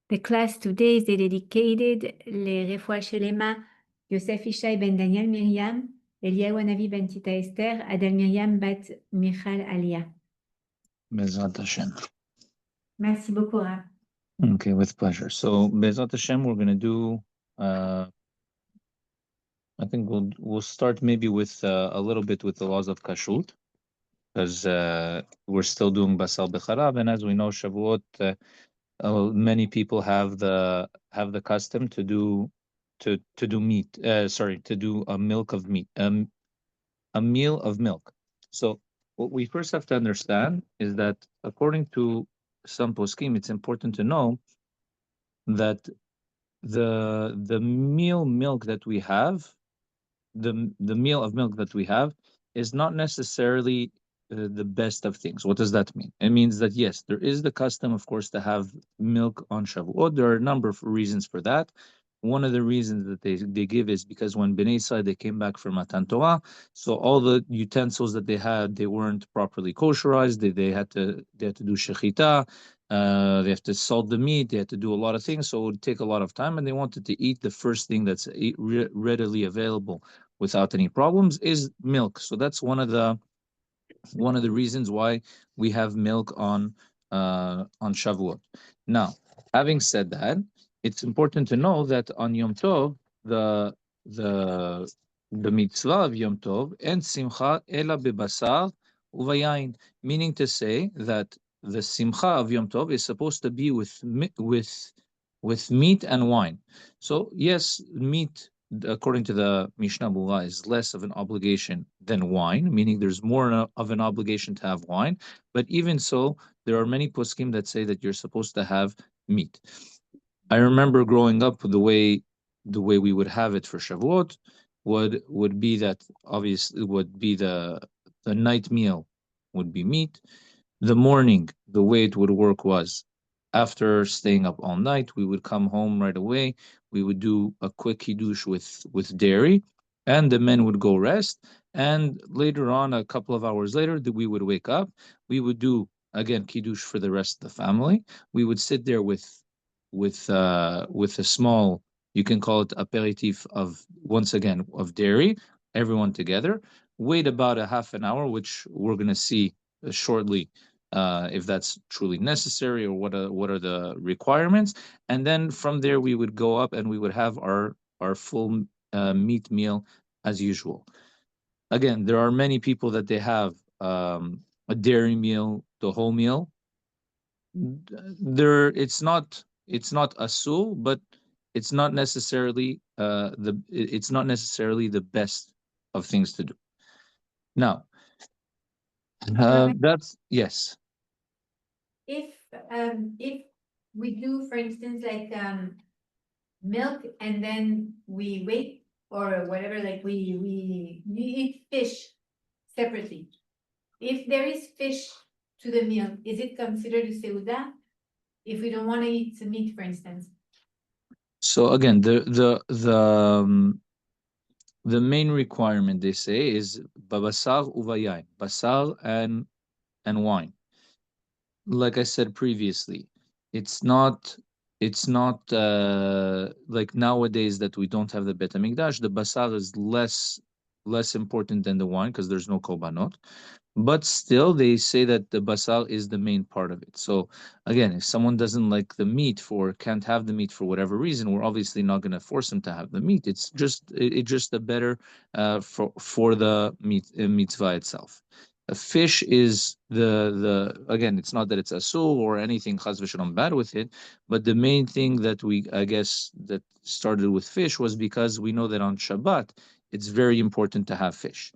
The class today is dedicated לרפואה שלמה יוסף ישי בן דניאל מרים, אליהו הנביא בן תיתה אסתר, עדל מרים בת מיכל עליה. Bezrat Hashem. Merci beaucoup, Rav. Okay, with pleasure. So Bezrat Hashem, we're going to do. I think we'll start maybe with a little bit with the laws of Kasherut, because we're still doing Basal Becharav, and as we know, Shavuot. Many people have the custom to do meat. To do a milk of meat, a meal of milk. So what we first have to understand is that according to some poskim, it's important to know that the meal milk that we have, the meal of milk that we have, is not necessarily the best of things. What does that mean? It means that yes, there is the custom, of course, to have milk on Shavuot. There are a number of reasons for that. One of the reasons that they give is because when Bnei Israel, they came back from Matan Torah, so all the utensils that they had, they weren't properly kosherized. They had to do shechita. They have to salt the meat. They had to do a lot of things, so it would take a lot of time. And they wanted to eat the first thing that's readily available without any problems is milk. So that's one of the reasons why we have milk on Shavuot. Now, having said that, it's important to know that on Yom Tov, the mitzvah of Yom Tov and simcha ela bebasar uvayayin, meaning to say that the simcha of Yom Tov is supposed to be with meat and wine. So yes, meat, according to the Mishnah Berurah, is less of an obligation than wine, meaning there's more of an obligation to have wine. But even so, there are many poskim that say that you're supposed to have meat. I remember growing up, the way we would have it for Shavuot would be that obviously would be the night meal would be meat. The morning, the way it would work was after staying up all night, we would come home right away. We would do a quick kiddush with dairy, and the men would go rest. And later on, a couple of hours later, we would wake up. We would do again kiddush for the rest of the family. We would sit there with a small, you can call it aperitif of dairy, everyone together. Wait about a half an hour, which we're going to see shortly. If that's truly necessary, or what are the requirements, and then from there we would go up and we would have our full meat meal as usual. Again, there are many people that they have a dairy meal, the whole meal. It's not asul, but it's not necessarily the best of things to do. Now, that's yes. If we do, for instance, like milk, and then we wait or whatever, like we eat fish separately. If there is fish to the meal, is it considered a seuda? If we don't want to eat the meat, for instance. So again, the main requirement, they say, is babasar uvayayin, basar and wine. Like I said previously, it's not like nowadays that we don't have the Bet HaMikdash. The basar is less important than the wine because there's no korbanot. But still, they say that the basar is the main part of it. So again, if someone doesn't like the meat can't have the meat for whatever reason, we're obviously not going to force them to have the meat. It's just a better for the mitzvah itself. A fish is again, it's not that it's asul or anything chas v'shalom bad with it, but the main thing that that started with fish was because we know that on Shabbat it's very important to have fish.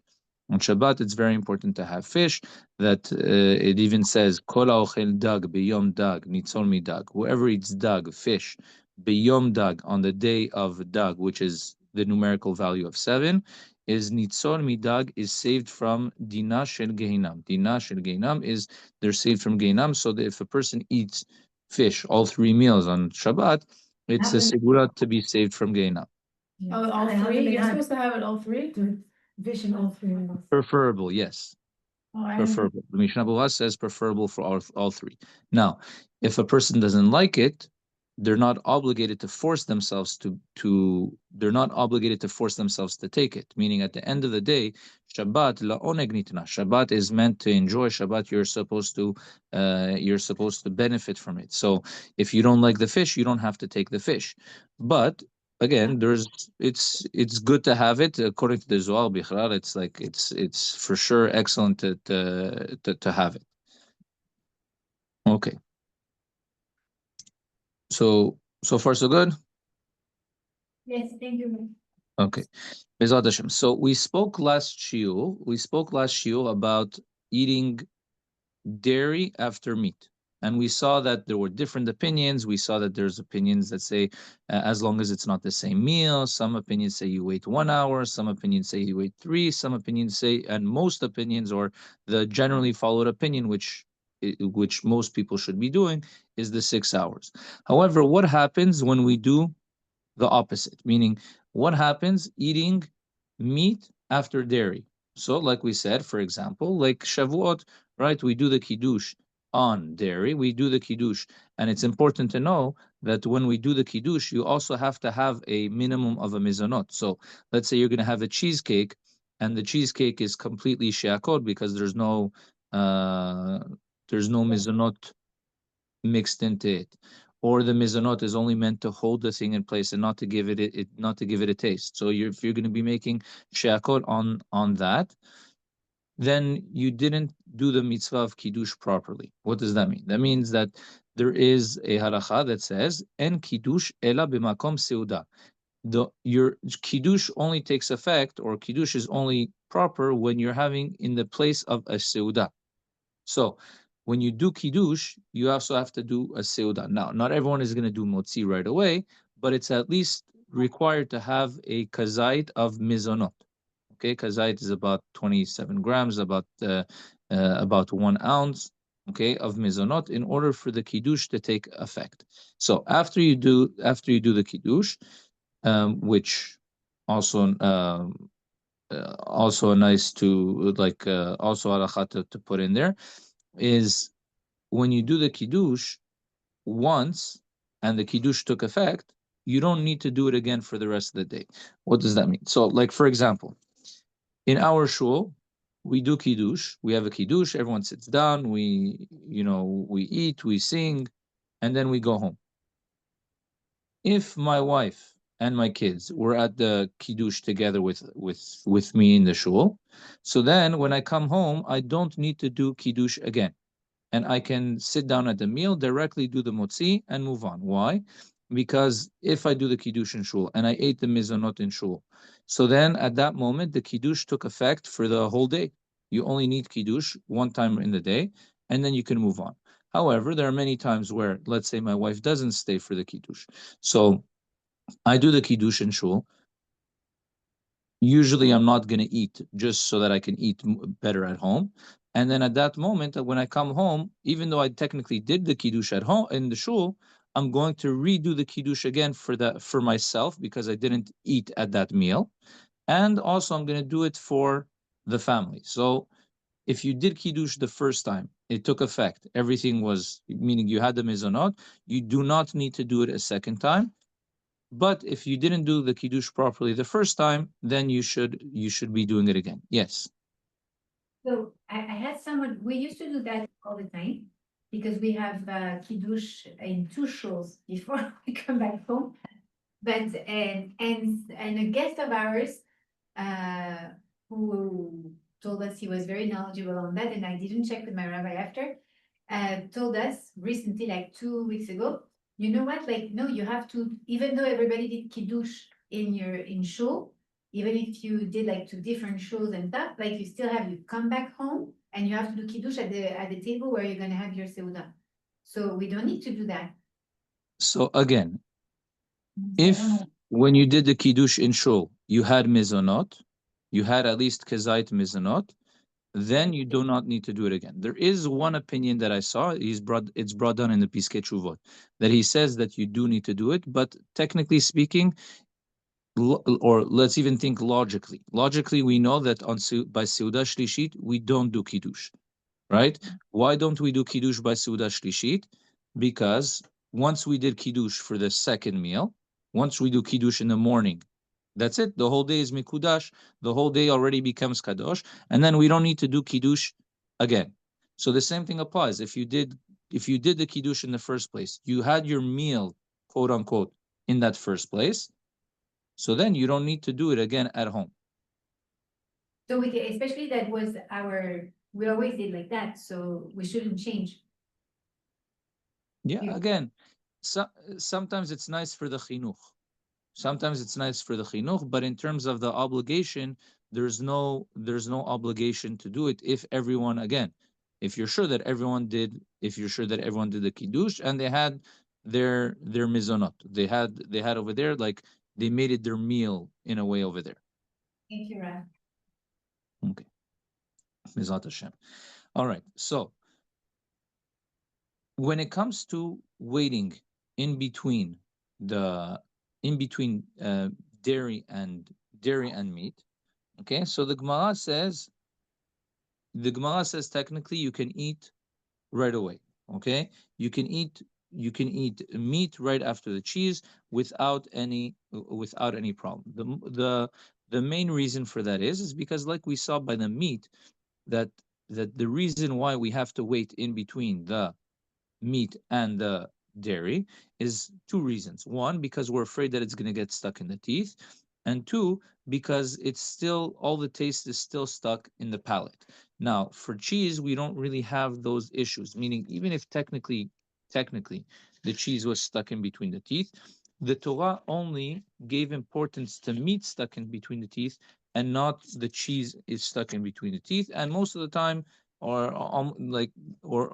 On Shabbat, it's very important to have fish. That it even says, "Kol ha'ochel dag b'yom dag nitzol midag." Whoever eats dag, fish, b'yom dag, on the day of dag, which is the numerical value of 7, is nitzol midag, is saved from dina shel gehinam. Dina shel gehinam is they're saved from gehinam. So that if a person eats fish all 3 meals on Shabbat, it's a segura to be saved from gehinam. Oh, all 3? You're supposed to have it all 3? Vision all 3 meals. Preferable, yes. Preferable. The Mishnah Berurah says preferable for all 3. Now, if a person doesn't like it, they're not obligated to force themselves they're not obligated to force themselves to take it. Meaning, at the end of the day, Shabbat la'oneg nitna. Shabbat is meant to enjoy. Shabbat, you're supposed to benefit from it. So if you don't like the fish, you don't have to take the fish. But again, it's good to have it. According to the Zohar Bichrar, it's like it's for sure excellent to have it. Okay. So far so good. Yes, thank you. Okay. Bezrat Hashem. So we spoke last shiur about eating dairy after meat. And we saw that there were different opinions. We saw that there's opinions that say as long as it's not the same meal. Some opinions say you wait 1 hour. Some opinions say you wait 3. Some opinions say, and most opinions, or the generally followed opinion, which most people should be doing, is the 6 hours. However, what happens when we do the opposite? Meaning, what happens eating meat after dairy? So, like we said, for example, like Shavuot, right? We do the kiddush on dairy. We do the kiddush, and it's important to know that when we do the kiddush, you also have to have a minimum of a mizonot. So, let's say you're going to have a cheesecake, and the cheesecake is completely sheakot because there's no mizonot mixed into it, or the mizanot is only meant to hold the thing in place and not to give it a taste. So if you're going to be making sheakot on that, then you didn't do the mitzvah of kiddush properly. What does that mean? That means that there is a halacha that says en kiddush ela b'makom seuda. Your kiddush only takes effect, or kiddush is only proper when you're having in the place of a seuda. So when you do kiddush, you also have to do a seudah. Now, not everyone is going to do motzi right away, but it's at least required to have a kazait of mizonot. Okay, kazait is about 27 grams, about 1 ounce. Okay, of mizonot in order for the kiddush to take effect. So after you do the kiddush, which also also nice to like also halakha to put in there, is when you do the kiddush once and the kiddush took effect, you don't need to do it again for the rest of the day. What does that mean? So, like for example, in our shul, we do kiddush. We have a kiddush. Everyone sits down. We eat, we sing, and then we go home. If my wife and my kids were at the kiddush together with me in the shul, so then when I come home, I don't need to do kiddush again, and I can sit down at the meal, directly do the motzi, and move on. Why? Because if I do the kiddush in shul and I ate the mizonot in shul, so then at that moment the kiddush took effect for the whole day. You only need kiddush one time in the day, and then you can move on. However, there are many times where, let's say, my wife doesn't stay for the kiddush, so I do the kiddush in shul. Usually I'm not going to eat just so that I can eat better at home. And then at that moment, when I come home, even though I technically did the kiddush at home in the shul, I'm going to redo the kiddush again for myself because I didn't eat at that meal. And also I'm going to do it for the family. So if you did kiddush the first time, it took effect. Everything was, meaning you had the mizonot, you do not need to do it a second time. But if you didn't do the kiddush properly the first time, then you should be doing it again. Yes. So I had someone, we used to do that all the time because we have kiddush in 2 shows before we come back home. But and a guest of ours who told us he was very knowledgeable on that, and I didn't check with my rabbi after, told us recently, like 2 weeks ago, you know what? Like, no, you have to, even though everybody did kiddush in shul, even if you did like 2 different shows and stuff, like you still have, you come back home and you have to do kiddush at the table where you're gonna have your seudah. So we don't need to do that. So again, if when you did the kiddush in shul, you had mizonot, you had at least kazait mizonot, then you do not need to do it again. There is one opinion that I saw, it's brought down in the Piskei Teshuvot, that he says that you do need to do it, but technically speaking, or let's even think logically. Logically, we know that by Seudah Shlishit, we don't do Kiddush, right? Why don't we do Kiddush by Seudah Shlishit? Because once we did kiddush for the second meal, once we do kiddush in the morning, that's it. The whole day is mikudash. The whole day already becomes kadosh, and then we don't need to do kiddush again. So the same thing applies. If you did the kiddush in the first place, you had your meal, quote unquote, in that first place. So then you don't need to do it again at home. So we can, especially that was we always did like that, so we shouldn't change. Yeah, You- again, so, sometimes it's nice for the chinuch. Sometimes it's nice for the chinuch, but in terms of the obligation, there's no obligation to do it if everyone, again, if you're sure that everyone did the kiddush and they had their mizonot, they had over there, like they made it their meal in a way over there. Thank you, Raf. Okay, Mizat Hashem. All right, so when it comes to waiting in between the in between dairy and meat, okay, so the Gemara says technically you can eat right away. Okay, you can eat meat right after the cheese without any problem. The main reason for that is because, like we saw by the meat, that the reason why we have to wait in between the meat and the dairy is two reasons. One, because we're afraid that it's going to get stuck in the teeth, and two, because it's still, all the taste is still stuck in the palate. Now, for cheese, we don't really have those issues, meaning even if technically the cheese was stuck in between the teeth, the Torah only gave importance to meat stuck in between the teeth and not the cheese is stuck in between the teeth. And most of the time, or like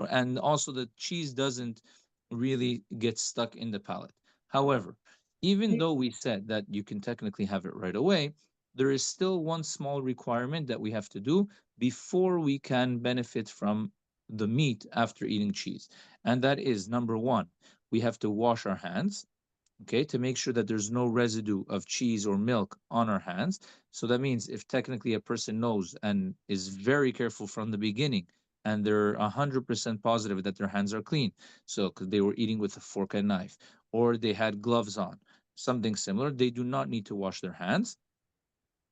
and also the cheese doesn't really get stuck in the palate. However, even though we said that you can technically have it right away, there is still one small requirement that we have to do before we can benefit from the meat after eating cheese. And that is, number one, we have to wash our hands, okay, to make sure that there's no residue of cheese or milk on our hands. So that means if technically a person knows and is very careful from the beginning, and they're 100% positive that their hands are clean, so because they were eating with a fork and knife, or they had gloves on, something similar, they do not need to wash their hands.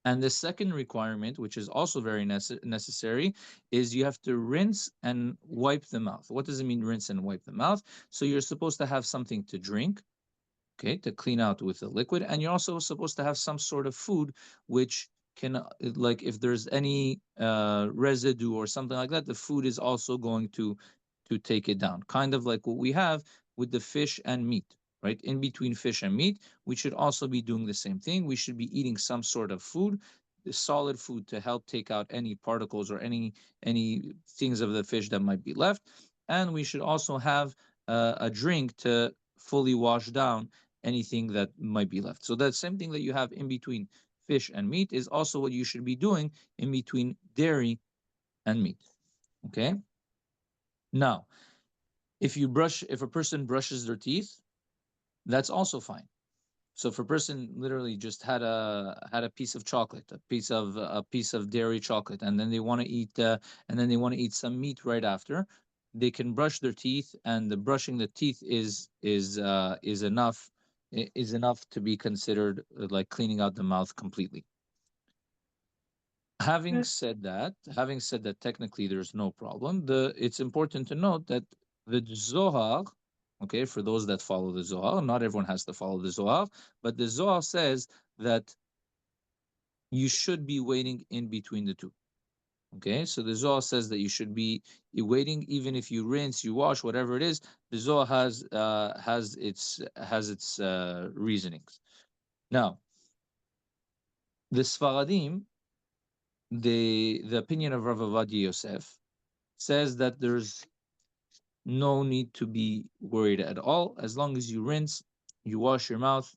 And the second requirement, which is also very necessary, is you have to rinse and wipe the mouth. What does it mean, rinse and wipe the mouth? So you're supposed to have something to drink, okay, to clean out with the liquid, and you're also supposed to have some sort of food which can, like if there's any residue or something like that, the food is also going to take it down, kind of like what we have with the fish and meat, right? In between fish and meat, we should also be doing the same thing. We should be eating some sort of food, the solid food, to help take out any particles or any things of the fish that might be left. And we should also have a drink to fully wash down anything that might be left. So that same thing that you have in between fish and meat is also what you should be doing in between dairy and meat. Okay. Now, if a person brushes their teeth, that's also fine. So if a person literally just had a piece of chocolate, a piece of dairy chocolate, and then they want to eat some meat right after, they can brush their teeth, and the brushing the teeth is enough to be considered like cleaning out the mouth completely. Having said that, technically there's no problem. It's important to note that the Zohar, okay, for those that follow the Zohar, not everyone has to follow the Zohar, but the Zohar says that you should be waiting in between the two. Okay, so the Zohar says that you should be waiting, even if you rinse, you wash, whatever it is. The Zohar has its reasonings. Now, the Sfaradim, the opinion of Rav Avadia Yosef, says that there's no need to be worried at all. As long as you rinse, you wash your mouth,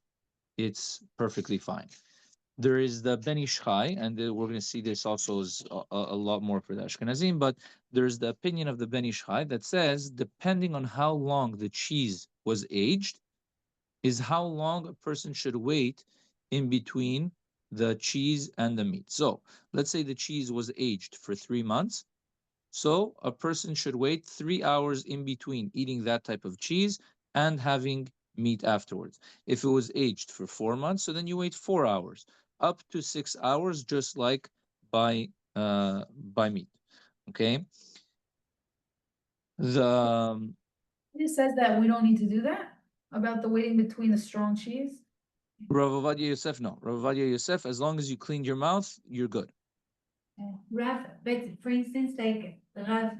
it's perfectly fine. There is the Ben Ish Chai, and we're going to see this also is a lot more for the Ashkenazim, but there's the opinion of the Ben Ish Chai that says, depending on how long the cheese was aged, is how long a person should wait in between the cheese and the meat. So let's say the cheese was aged for 3 months. So a person should wait 3 hours in between eating that type of cheese and having meat afterwards. If it was aged for 4 months, so then you wait 4 hours, up to 6 hours, just like by meat. Okay. The It says that we don't need to do that about the waiting between the strong cheese. Rav Ovadia Yosef, no. Rav Ovadia Yosef, as long as you cleaned your mouth, you're good. Rav, but for instance, like Rav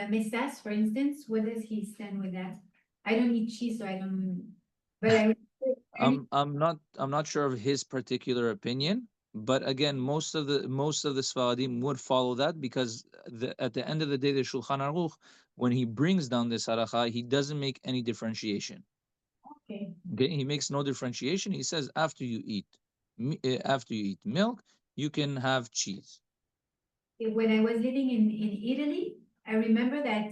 Mesas, for instance, what does he stand with that? I don't eat cheese, so I don't. But I'm not sure of his particular opinion, but again, most of the Sfaradim would follow that because at the end of the day, the Shulchan Aruch, when he brings down this halacha, he doesn't make any differentiation. okay. Okay, he makes no differentiation. He says after you eat milk, you can have cheese. When I was living in Italy, I remember that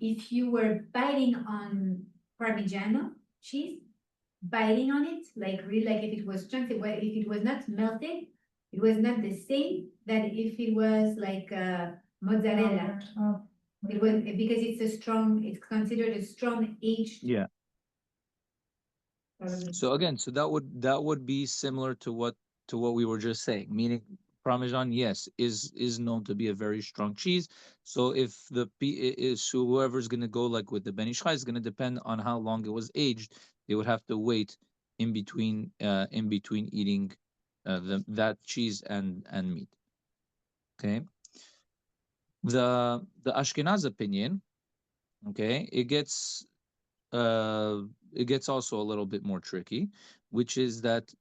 if you were biting on Parmigiano cheese, biting on it, like really, like if it was chunks, if it was not melted, it was not the same that if it was like mozzarella. Oh, It was because it's considered a strong aged. Yeah. So again, that would be similar to what we were just saying, meaning Parmesan, yes, is known to be a very strong cheese. So if whoever's going to go like with the Ben Ish Chai is going to depend on how long it was aged. They would have to wait in between eating that cheese and meat. Okay. The Ashkenaz opinion, okay, it gets also a little bit more tricky, which is that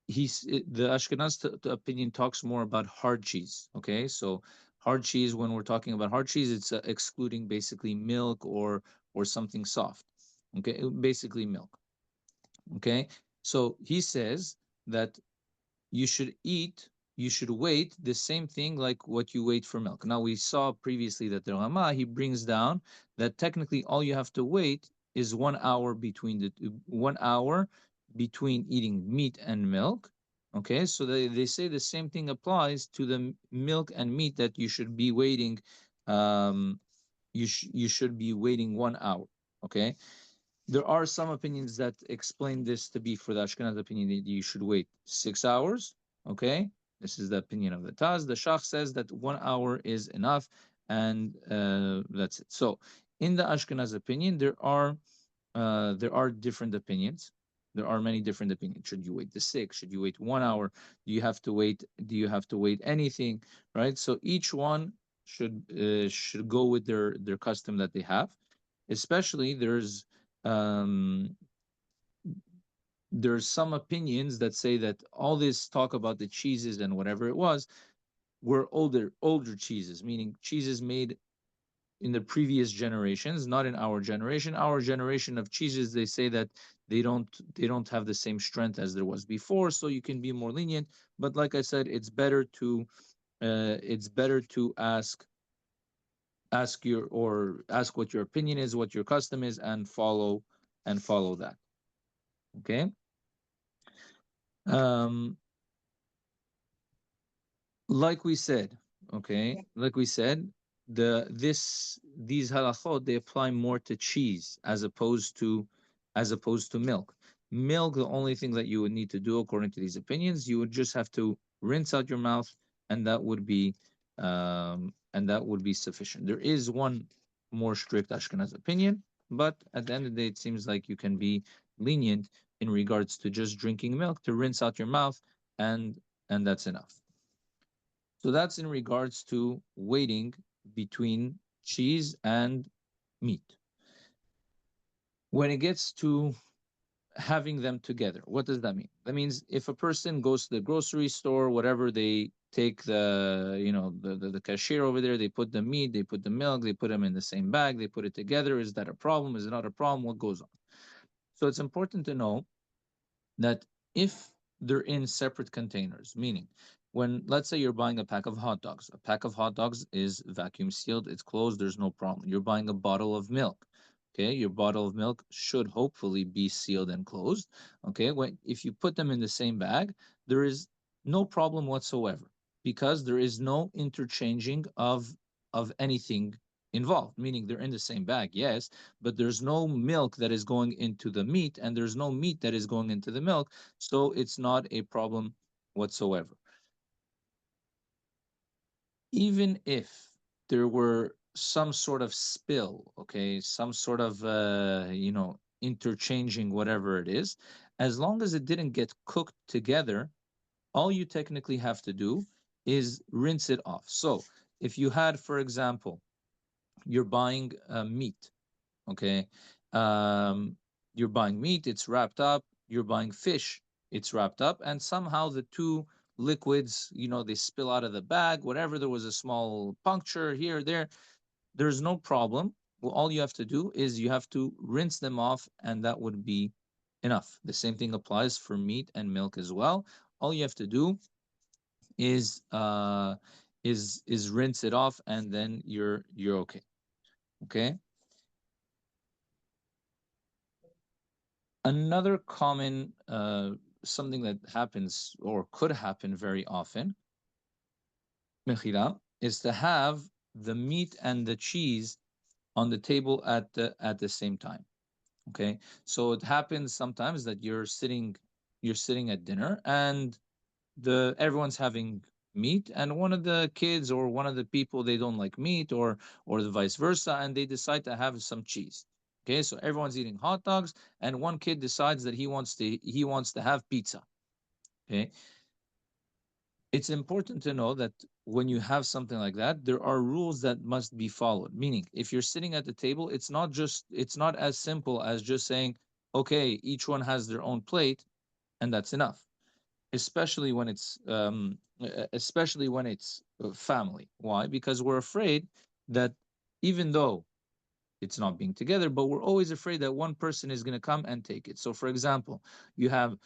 the Ashkenaz opinion talks more about hard cheese. Okay, so hard cheese, when we're talking about hard cheese, it's excluding basically milk or something soft. Okay, basically milk. Okay, so he says that you should wait the same thing like what you wait for milk. Now we saw previously that the Rama, he brings down that technically all you have to wait is 1 hour between eating meat and milk. Okay, so they say the same thing applies to the milk and meat, that you should be waiting. You should be waiting 1 hour. Okay, there are some opinions that explain this to be, for the Ashkenaz opinion, that you should wait 6 hours. Okay, this is the opinion of the Taz. The Shach says that 1 hour is enough, and that's it. So, in the Ashkenaz opinion, there are different opinions. There are many different opinions. Should you wait the 6? Should you wait 1 hour? Do you have to wait? Do you have to wait anything? Right. So each one should go with their custom that they have. Especially um, there's some opinions that say that all this talk about the cheeses and whatever it was were older cheeses, meaning cheeses made in the previous generations, not in our generation. Our generation of cheeses, they say that they don't have the same strength as there was before, so you can be more lenient. But like I said, it's better to ask what your opinion is, what your custom is, and follow that. Okay. Um, like we said, okay, like we said, these halachot, they apply more to cheese as opposed to milk. Milk, the only thing that you would need to do according to these opinions, you would just have to rinse out your mouth, and that would be sufficient. There is one more strict Ashkenaz opinion, but at the end of the day, it seems like you can be lenient in regards to just drinking milk, to rinse out your mouth, and that's enough. So that's in regards to waiting between cheese and meat. When it gets to having them together, what does that mean? That means if a person goes to the grocery store, whatever, they take the cashier over there, they put the meat, they put the milk, they put them in the same bag, they put it together. Is that a problem? Is it not a problem? What goes on? So it's important to know that if they're in separate containers, meaning when, let's say, you're buying a pack of hot dogs is vacuum sealed, it's closed, there's no problem. You're buying a bottle of milk. Okay, your bottle of milk should hopefully be sealed and closed. Okay, if you put them in the same bag, there is no problem whatsoever, because there is no interchanging of anything involved, meaning they're in the same bag, yes, but there's no milk that is going into the meat and there's no meat that is going into the milk, so it's not a problem whatsoever. Even if there were some sort of spill, okay, some sort of interchanging, whatever it is, as long as it didn't get cooked together, all you technically have to do is rinse it off. So if you had, for example, you're buying meat, okay, um, you're buying meat, it's wrapped up. You're buying fish, it's wrapped up, and somehow the two liquids, they spill out of the bag, whatever. There was a small puncture here, there. There's no problem. Well, all you have to do is you have to rinse them off, and that would be enough. The same thing applies for meat and milk as well. All you have to do is rinse it off, and then you're okay. Okay. Another common something that happens or could happen very often, mechila, is to have the meat and the cheese on the table at the same time. Okay, so it happens sometimes that you're sitting at dinner and the everyone's having meat, and one of the kids or one of the people, they don't like meat, or the vice versa, and they decide to have some cheese. Okay, so everyone's eating hot dogs and one kid decides that he wants to have pizza. Okay, it's important to know that when you have something like that, there are rules that must be followed. Meaning, if you're sitting at the table, it's not as simple as just saying, okay, each one has their own plate and that's enough. Especially when it's family. Why? Because we're afraid that even though it's not being together, but we're always afraid that one person is going to come and take it. So, for example, you have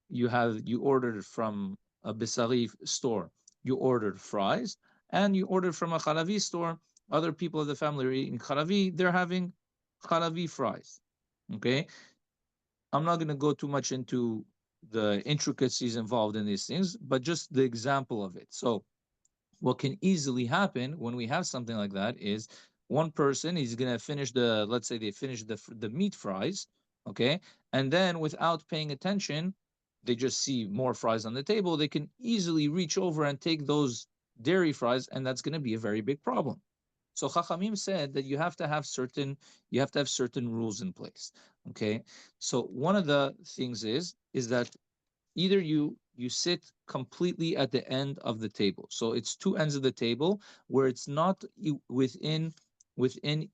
you ordered from a bisari store, you ordered fries, and you ordered from a halavi store. Other people of the family are eating halavi; they're having halavi fries. Okay, I'm not going to go too much into the intricacies involved in these things, but just the example of it. So what can easily happen when we have something like that is one person is going to finish let's say they finish the meat fries, okay, and then without paying attention, they just see more fries on the table. They can easily reach over and take those dairy fries, and that's going to be a very big problem. So Chachamim said that you have to have certain rules in place. Okay. So one of the things is that either you sit completely at the end of the table. So it's two ends of the table where it's not within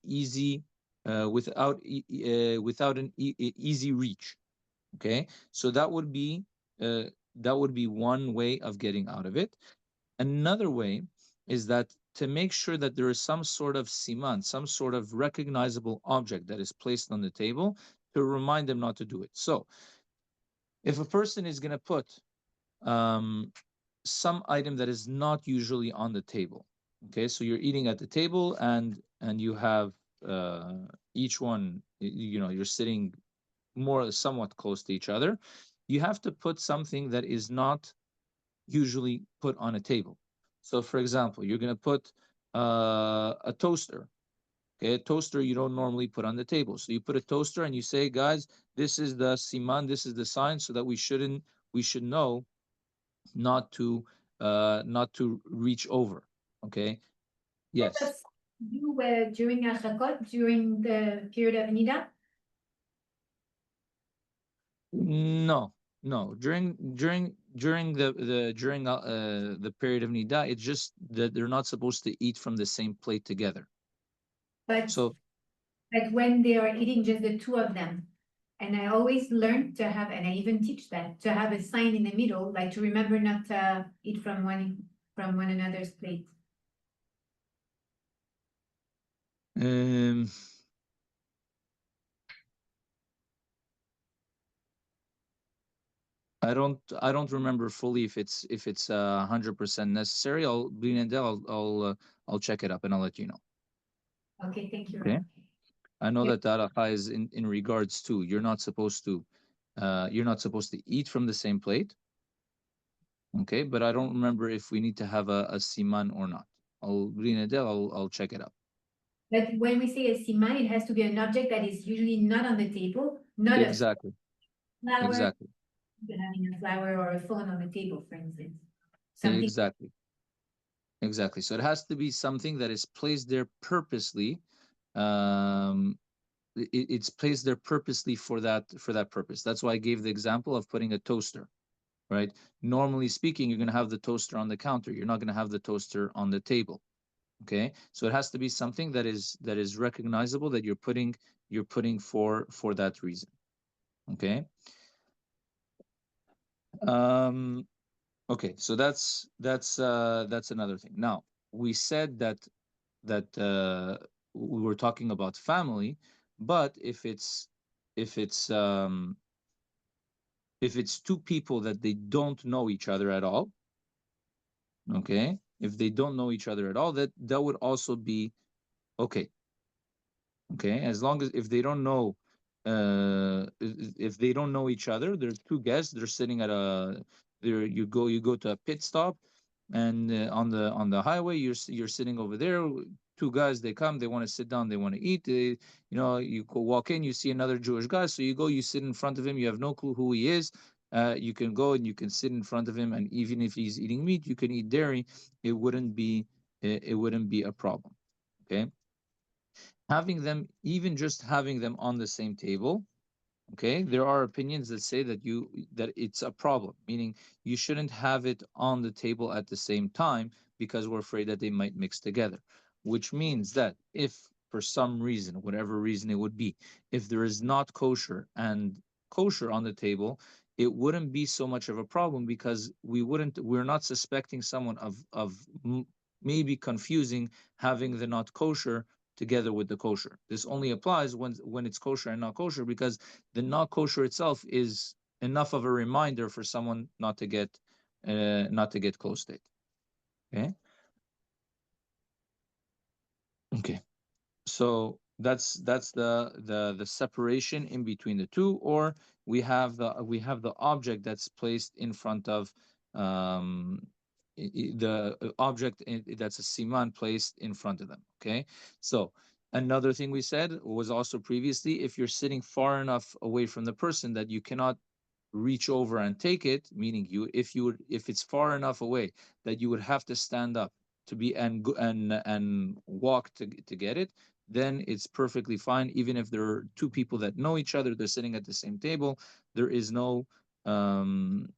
easy without an easy reach. Okay. So uh, that would be one way of getting out of it. Another way is that to make sure that there is some sort of siman, some sort of recognizable object that is placed on the table to remind them not to do it. So if a person is going to put um, some item that is not usually on the table, okay, so you're eating at the table and you have uh, each one, you're sitting more somewhat close to each other, you have to put something that is not usually put on a table. So, for example, you're going to put a toaster. Okay, a toaster you don't normally put on the table. So you put a toaster and you say, guys, this is the siman, this is the sign, so that we should know not to reach over. Okay. Yes. That's you were during Hilchot, during the period of Nida. No, no. During the period of nida, it's just that they're not supposed to eat from the same plate together. But So like when they are eating just the two of them. And I always learn to have, and I even teach that, to have a sign in the middle, like to remember not to eat from one another's plate. um, I don't remember fully if it's 100% necessary. I'll check it up and I'll let you know. Okay, thank you, Okay. Ron. I know Yep. that halakha is in regards to you're not supposed to eat from the same plate. Okay, but I don't remember if we need to have a siman or not. I'll check it up. But when we say a siman, it has to be an object that is usually not on the table, not a Exactly. flower, Exactly. having a flower or a phone on the table, for instance. Something Exactly. Exactly. So it has to be something that is placed there purposely. Um, it's placed there purposely for that purpose. That's why I gave the example of putting a toaster, right? Normally speaking, you're going to have the toaster on the counter. You're not going to have the toaster on the table. Okay, so it has to be something that is recognizable that you're putting for that reason. Okay. Um, okay, so that's another thing. Now we said that we were talking about family, but if it's um, if it's two people that they don't know each other at all, okay, if they don't know each other at all, that would also be okay. Okay, as long as if they don't know, if they don't know each other, they're two guests. They're sitting at a there. You go to a pit stop, and on the highway, you're sitting over there. Two guys, they come, they want to sit down, they want to eat. You go walk in, you see another Jewish guy, so you go, you sit in front of him. You have no clue who he is. You can go and you can sit in front of him, and even if he's eating meat, you can eat dairy. It wouldn't be a problem. Okay, having them, even just having them on the same table, okay, there are opinions that say that it's a problem, meaning you shouldn't have it on the table at the same time because we're afraid that they might mix together, which means that if for some reason, whatever reason it would be, if there is not kosher and kosher on the table, it wouldn't be so much of a problem because we're not suspecting someone of maybe confusing having the not kosher together with the kosher. This only applies when it's kosher and not kosher, because the not kosher itself is enough of a reminder for someone not to get close to it. Okay. Okay. So that's the separation in between the two, or we have the object that's placed in front of um, the object that's a siman placed in front of them. Okay, so another thing we said was also previously, if you're sitting far enough away from the person that you cannot reach over and take it, meaning if it's far enough away that you would have to stand up to be and walk to get it, then it's perfectly fine. Even if there are two people that know each other, they're sitting at the same table, there is no um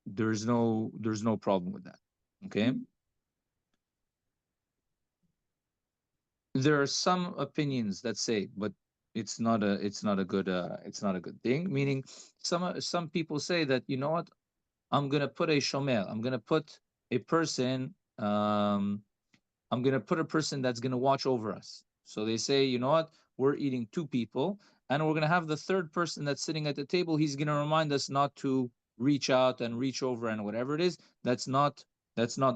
there's no problem with that. Okay. There are some opinions that say, but it's not a good thing, meaning some people say that, you know what, I'm gonna put a shomer. I'm gonna put a person. I'm gonna put a person that's gonna watch over us. So they say, you know what? We're eating two people, and we're gonna have the third person that's sitting at the table. He's gonna remind us not to reach out and reach over and whatever it is. That's not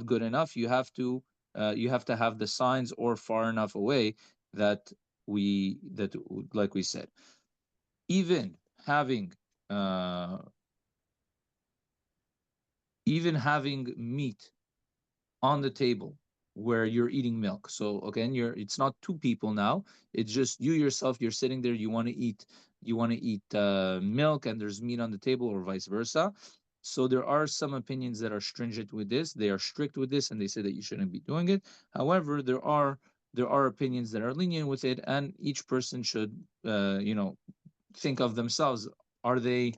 good enough. You have to have the signs or far enough away that that like we said, even having uh even having meat on the table where you're eating milk. So again, it's not two people now. It's just you yourself. You're sitting there. You want to eat milk, and there's meat on the table, or vice versa. So there are some opinions that are stringent with this. They are strict with this, and they say that you shouldn't be doing it. However, there are opinions that are lenient with it, and each person should think of themselves. Are they?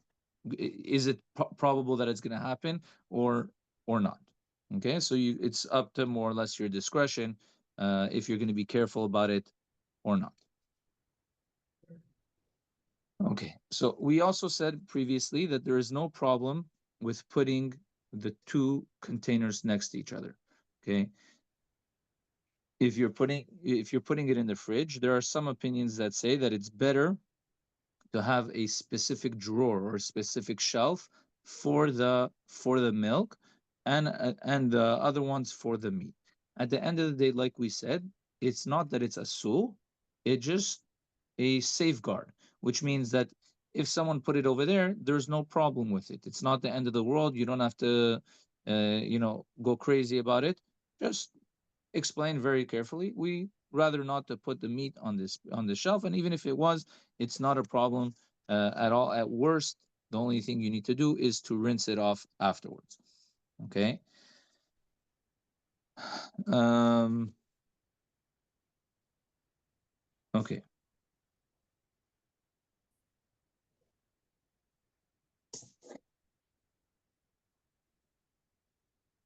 Is it probable that it's going to happen, or not? Okay, so it's up to more or less your discretion if you're going to be careful about it or not. Okay, so we also said previously that there is no problem with putting the two containers next to each other. Okay, if you're putting it in the fridge, there are some opinions that say that it's better to have a specific drawer or a specific shelf for the milk, and the other ones for the meat. At the end of the day, like we said, it's not that it's a sul, it's just a safeguard, which means that if someone put it over there, there's no problem with it. It's not the end of the world. You don't have to go crazy about it. Just explain very carefully. rather not to put the meat on the shelf. And even if it was, it's not a problem at all. At worst, the only thing you need to do is to rinse it off afterwards. Okay. Um, okay.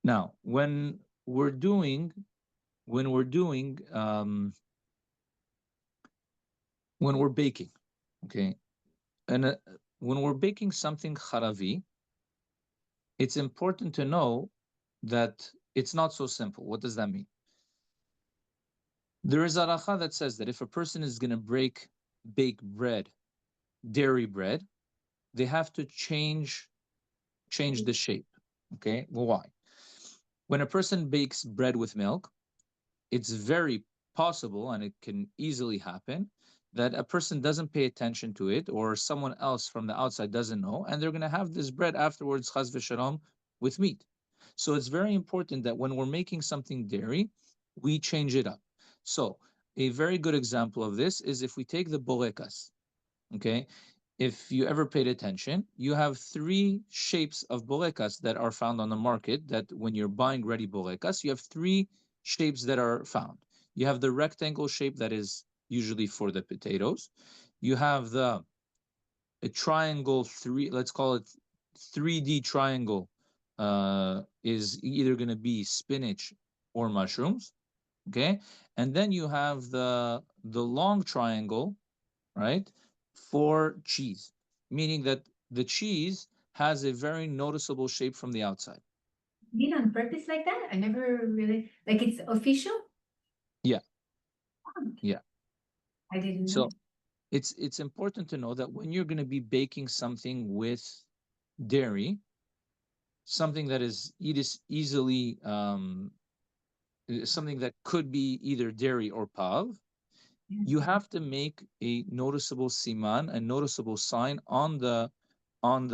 Now, when we're doing when we're baking, okay, and when we're baking something haravi, it's important to know that it's not so simple. What does that mean? There is a halacha that says that if a person is going to bake bread, dairy bread, they have to change the shape. Okay, well, why? When a person bakes bread with milk, it's very possible and it can easily happen that a person doesn't pay attention to it or someone else from the outside doesn't know, and they're going to have this bread afterwards, chas v'shalom, with meat. So it's very important that when we're making something dairy, we change it up. So a very good example of this is if we take the borekas, okay? If you ever paid attention, you have three shapes of borekas that are found on the market. That when you're buying ready borekas, you have three shapes that are found. You have the rectangle shape that is usually for the potatoes. You have the a triangle three, let's call it 3D triangle, is either going to be spinach or mushrooms. Okay, and then you have the long triangle, right, for cheese, meaning that the cheese has a very noticeable shape from the outside. Did on purpose like that? I never really like it's official. Yeah, Oh, yeah. I didn't know. So it's important to know that when you're going to be baking something with dairy, something that is easily something that could be either dairy or pav, you have to make a noticeable siman, a noticeable sign on the On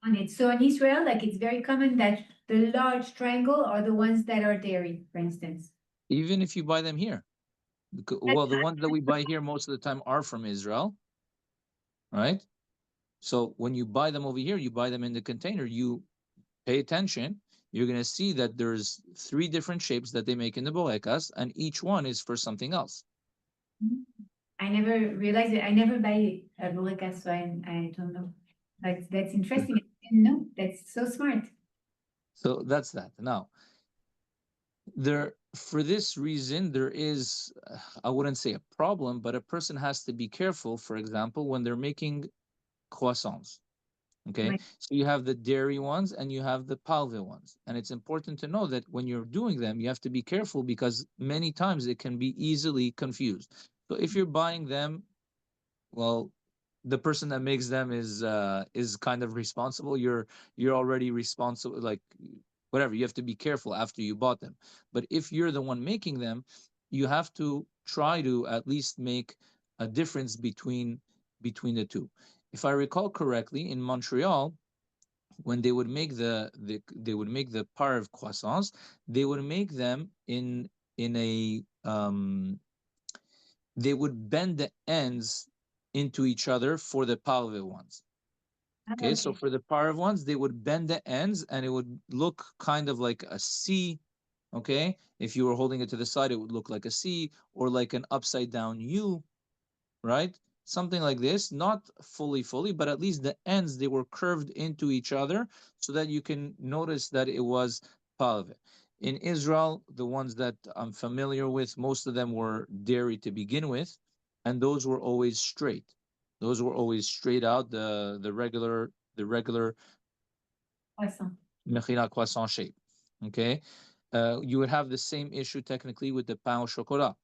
it. So in Israel, like it's very common that the large triangle are the ones that are dairy, for instance. even if you buy them here. Well, the ones that we buy here most of the time are from Israel, right? So when you buy them over here, you buy them in the container, you pay attention, you're going to see that there's three different shapes that they make in the borekas, and each one is for something else. I never realized it. I never buy a bureka, so I don't know. But that's interesting. I didn't know. That's so smart. So that's that. Now, there for this reason, there is, I wouldn't say a problem, but a person has to be careful, for example, when they're making croissants. Okay, Right. so you have the dairy ones and you have the palve ones, and it's important to know that when you're doing them, you have to be careful because many times it can be easily confused. So if you're buying them, well, the person that makes them is kind of responsible. You're already responsible, like whatever. You have to be careful after you bought them. But if you're the one making them, you have to try to at least make a difference between the two. If I recall correctly, in Montreal, when they would make they would make the parve croissants, they would make them in a they would bend the ends into each other for the parve ones. Ah, Okay, so okay. for the parve ones, they would bend the ends and it would look kind of like a C. Okay, if you were holding it to the side, it would look like a C or like an upside down U, right? Something like this, not fully, but at least the ends, they were curved into each other so that you can notice that it was palve. In Israel, the ones that I'm familiar with, most of them were dairy to begin with, and those were always straight. Those were always straight out, the regular Awesome. mechina croissant shape. Okay, you would have the same issue technically with the pain au chocolat,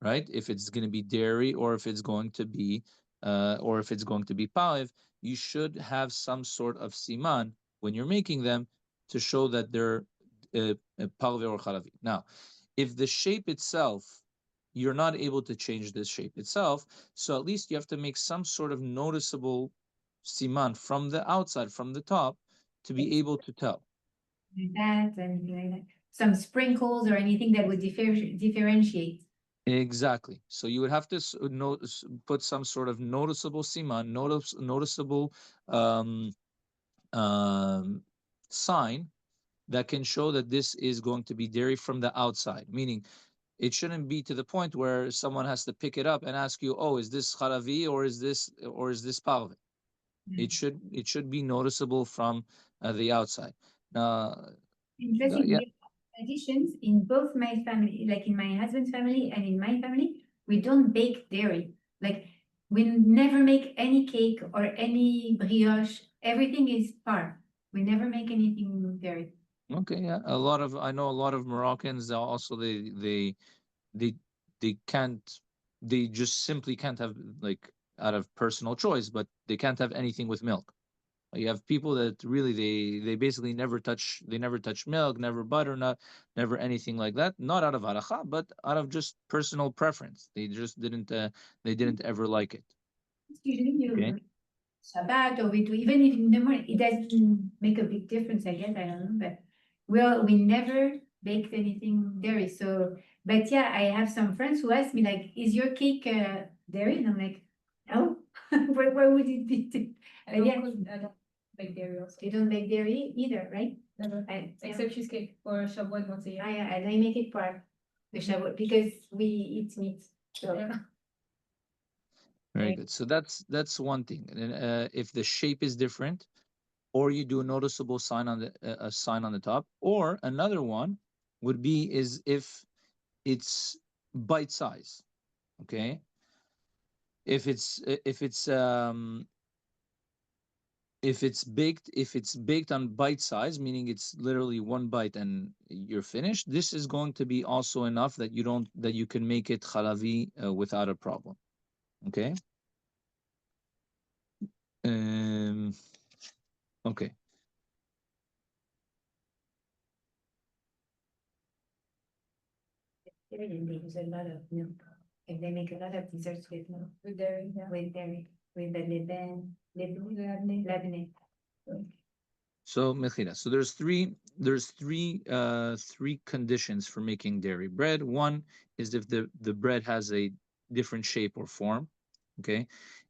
right? If it's going to be dairy or if it's going to be paliv, you should have some sort of siman when you're making them to show that they're paliv or chalavi. Now, if the shape itself, you're not able to change the shape itself, so at least you have to make some sort of noticeable siman from the outside, from the top, to be It's able to tell. like that and like that. some sprinkles or anything that would differentiate. Exactly. So you would have to put some sort of noticeable siman, noticeable um, sign that can show that this is going to be dairy from the outside. Meaning, it shouldn't be to the point where someone has to pick it up and ask you, "Oh, is this halavi or is this parve?" It should be noticeable from the outside. Interesting. Yeah. Traditions in both my family, like in my husband's family and in my family, we don't bake dairy. Like we never make any cake or any brioche. Everything is par. We never make anything dairy. Okay. Yeah. I know a lot of Moroccans also they they can't they just simply can't have, like, out of personal choice, but they can't have anything with milk. You have people that really they basically never touch milk, never butter, never anything like that. Not out of halacha, but out of just personal preference. They just didn't ever like it. Usually you Okay. Shabbat or we do even if in the morning, it doesn't make a big difference, I guess. I don't know, but we never baked anything dairy. So, but yeah, I have some friends who ask me like, "Is your cake dairy?" And I'm like, "No, why would it be?" I don't bake dairy also. You don't make dairy either, right? Never. Except cheesecake for Shabbat once a year. I make it for the Shabbat because we eat meat. So Yeah. Very good. So that's one thing. And if the shape is different, or you do a noticeable sign on a sign on the top, or another one would be is if it's bite size. Okay. If it's baked on bite size, meaning it's literally one bite and you're finished, this is going to be also enough that you can make it halavi without a problem. Okay. um okay. dairy and they use a lot of milk. And they make a lot of desserts with milk. With dairy, yeah. With dairy. With the lebanon. So Mechila, so there's three conditions for making dairy bread. One is if the bread has a different shape or form. Okay.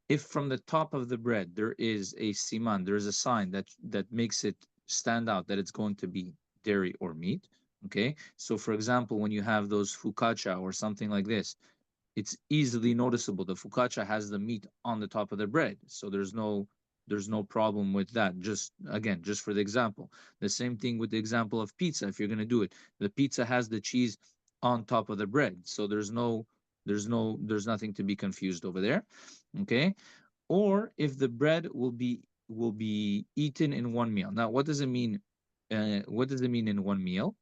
If from the top of the bread there is a siman, there is a sign that makes it stand out that it's going to be dairy or meat. Okay. So for example, when you have those focaccia or something like this, it's easily noticeable. The focaccia has the meat on the top of the bread, so there's no problem with that. Just again, just for the example, the same thing with the example of pizza. If you're going to do it, the pizza has the cheese on top of the bread, so there's nothing to be confused over there. Okay. Or if the bread will be eaten in one meal. Now, what does it mean? What does it mean in one meal?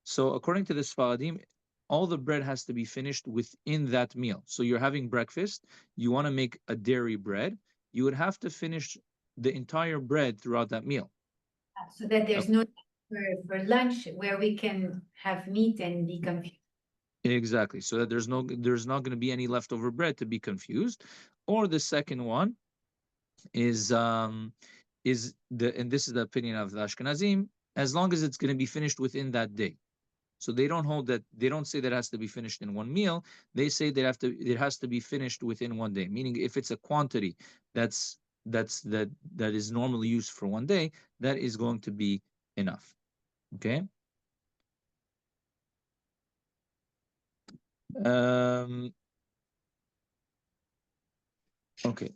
So according to the Sfaradim, all the bread has to be finished within that meal. So you're having breakfast, you want to make a dairy bread, you would have to finish the entire bread throughout that meal. So that there's no for lunch where we can have meat and be confused. Exactly. So that there's not going to be any leftover bread to be confused. Or the second one is and this is the opinion of the Ashkenazim, as long as it's going to be finished within that day. So they don't hold that. They don't say that it has to be finished in one meal. They say it has to be finished within one day. Meaning, if it's a quantity that is normally used for one day, that is going to be enough. Okay. Um, okay.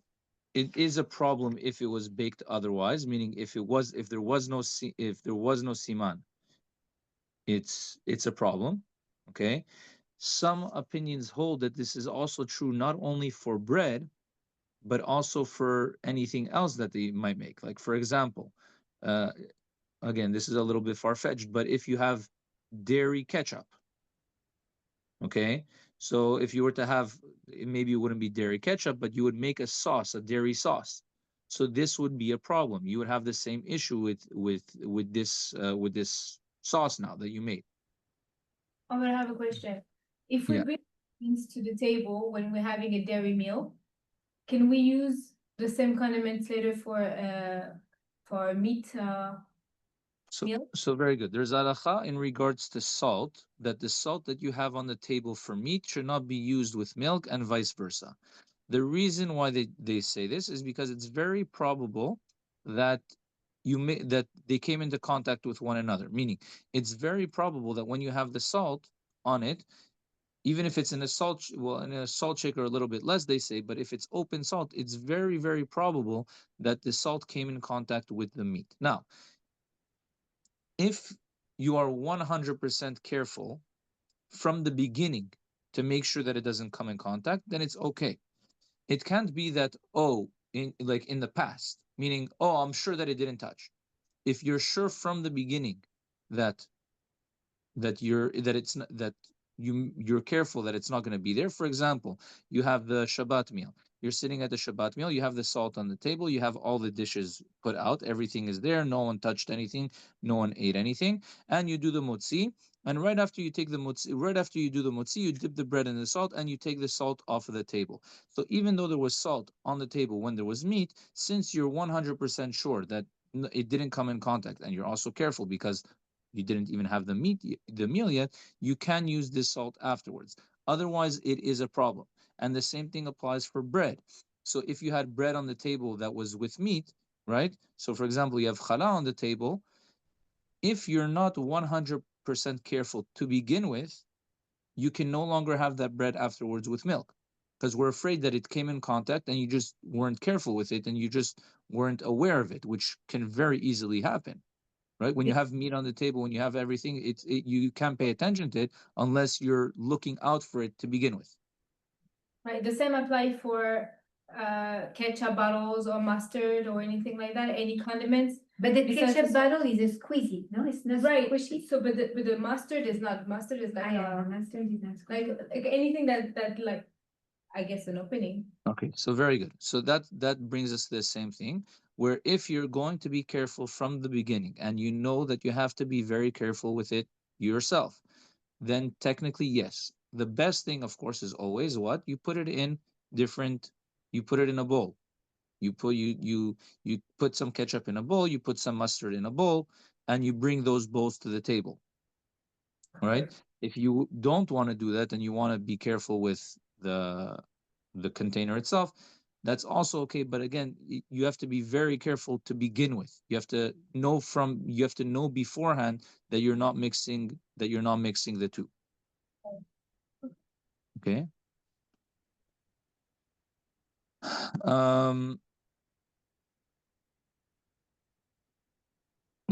It is a problem if it was baked otherwise. Meaning, if there was no siman, it's a problem. Okay. Some opinions hold that this is also true not only for bread, but also for anything else that they might make. Like, for example, uh, again, this is a little bit far-fetched, but if you have dairy ketchup, okay, so if you were to have, maybe it wouldn't be dairy ketchup, but you would make a sauce, a dairy sauce. So this would be a problem. You would have the same issue with this sauce now that you made. I'm gonna have a question. If we Yeah. bring things to the table when we're having a dairy meal, can we use the same condiments later for meat? milk? So very good. There's halacha in regards to salt, that the salt that you have on the table for meat should not be used with milk and vice versa. The reason why they say this is because it's very probable that that they came into contact with one another. Meaning, it's very probable that when you have the salt on it, even if it's in a in a salt shaker a little bit less, they say, but if it's open salt, it's very, very probable that the salt came in contact with the meat. Now, if you are 100% careful from the beginning to make sure that it doesn't come in contact, then it's okay. It can't be that, oh, in the past, meaning, oh, I'm sure that it didn't touch. If you're sure from the beginning that it's not, that you're careful that it's not going to be there. For example, you have the Shabbat meal. You're sitting at the Shabbat meal, you have the salt on the table, you have all the dishes put out, everything is there, no one touched anything, no one ate anything, and you do the motzi. And right after you take the motzi, right after you do the motzi, you dip the bread in the salt and you take the salt off of the table. So even though there was salt on the table when there was meat, since you're 100% sure that it didn't come in contact, and you're also careful because you didn't even have the meal yet, you can use this salt afterwards. Otherwise, it is a problem. And the same thing applies for bread. So if you had bread on the table that was with meat, right? So for example, you have challah on the table. If you're not 100% careful to begin with, you can no longer have that bread afterwards with milk, because we're afraid that it came in contact and you just weren't careful with it and you just weren't aware of it, which can very easily happen, right? When you have meat on the table, when you have everything, you can't pay attention to it unless you're looking out for it to begin with. Right, the same apply for ketchup bottles or mustard or anything like that, any condiments. But the Because ketchup bottle is a squeezy, no? It's not Right, squishy. so but the mustard is not, mustard is like Mustard is not squishy. like anything that like, I guess, an opening. Okay, so very good. So that brings us to the same thing, where if you're going to be careful from the beginning and you know that you have to be very careful with it yourself, then technically, yes. The best thing, of course, is always what? You put it in different, you put it in a bowl. You put some ketchup in a bowl, you put some mustard in a bowl, and you bring those bowls to the table. All right. If you don't want to do that and you want to be careful with the container itself, that's also okay. But again, you have to be very careful to begin with. You have to know beforehand that you're not mixing the two. Okay. Um,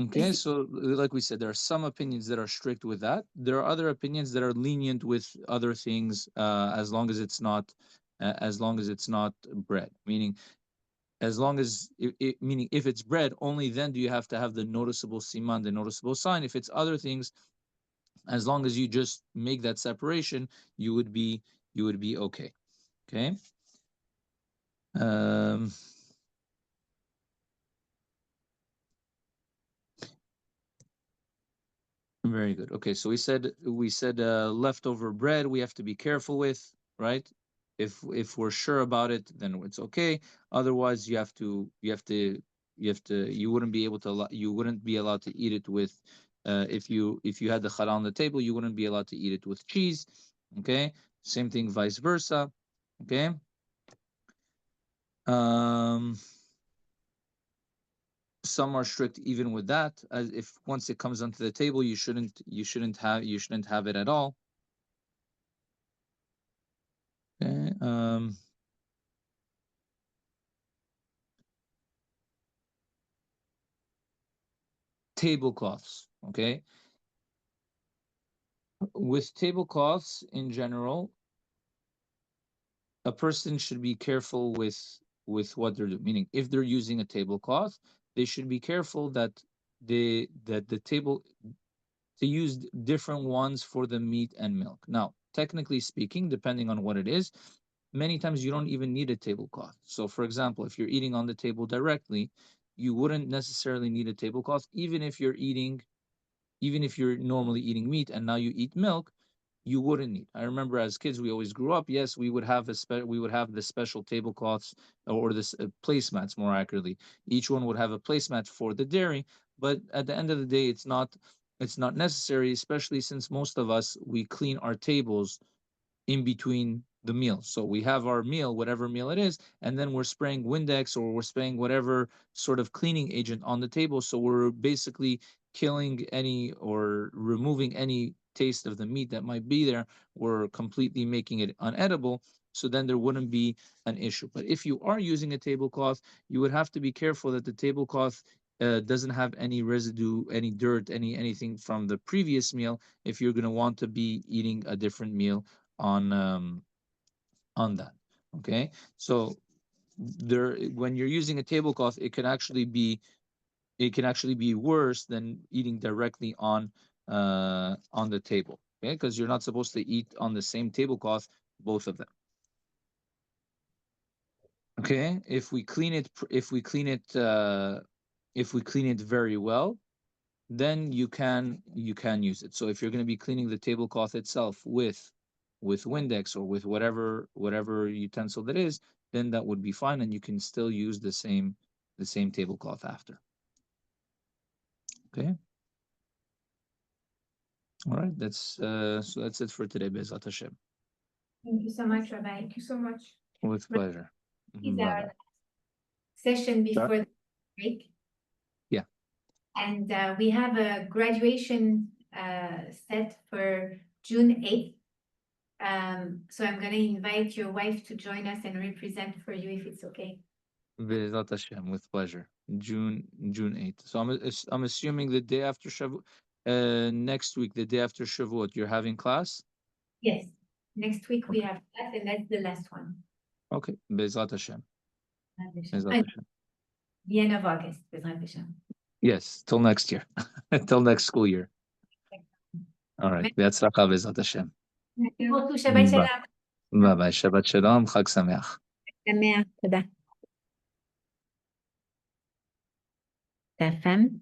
okay, so like we said, there are some opinions that are strict with that. There are other opinions that are lenient with other things, as long as it's not bread. Meaning, as long as meaning if it's bread, only then do you have to have the noticeable siman, the noticeable sign. If it's other things, as long as you just make that separation, you would be okay. Okay. Um, Very good. Okay, so we said leftover bread we have to be careful with, right? If we're sure about it, then it's okay. Otherwise, you wouldn't be able to you wouldn't be allowed to eat it with if you had the challah on the table, you wouldn't be allowed to eat it with cheese. Okay, same thing, vice versa. Okay. Um, some are strict even with that, as if once it comes onto the table, you shouldn't have it at all. Okay. Tablecloths. Okay. With tablecloths in general, a person should be careful with what they're doing. Meaning, if they're using a tablecloth, they should be careful that the table to use different ones for the meat and milk. Now, technically speaking, depending on what it is, many times you don't even need a tablecloth. So, for example, if you're eating on the table directly, you wouldn't necessarily need a tablecloth, even if you're normally eating meat and now you eat milk, you wouldn't need. I remember as kids, we always grew up. Yes, we would have the special tablecloths or the placemats, more accurately. Each one would have a placemat for the dairy, but at the end of the day, it's not necessary, especially since most of us, we clean our tables in between the meals. So we have our meal, whatever meal it is, and then we're spraying Windex or we're spraying whatever sort of cleaning agent on the table. So we're basically killing any or removing any taste of the meat that might be there. We're completely making it unedible. So then there wouldn't be an issue. But if you are using a tablecloth, you would have to be careful that the tablecloth doesn't have any residue, any dirt, anything from the previous meal if you're going to want to be eating a different meal on that. Okay, so there, when you're using a tablecloth, it can actually be worse than eating directly on the table. Okay, because you're not supposed to eat on the same tablecloth, both of them. Okay, if we clean it very well, then you can use it. So if you're going to be cleaning the tablecloth itself with Windex or with whatever utensil that is, then that would be fine, and you can still use the same tablecloth after. Okay. All right. That's so that's it for today, Be'ezat Hashem. Thank you so much, Rabbi. Thank you so much. With pleasure. Is Bye-bye. our session before the break. Yeah. And we have a graduation set for June 8th. So I'm going to invite your wife to join us and represent for you if it's okay. Be'ezat Hashem, with pleasure. June 8th. So I'm assuming the day after Shavuot, next week, the day after Shavuot, you're having class? Yes. Next week we have class, and that's the last one. Okay. Be'ezat Hashem. Be'ezat And Hashem. the end of August. Be'ezat Hashem. Yes, till next year. Till next school year. All right. בהצלחה בעזרת השם. Shabbat shalom. ביי ביי. שבת שלום, חג שמח. שמח, תודה. Ta femme?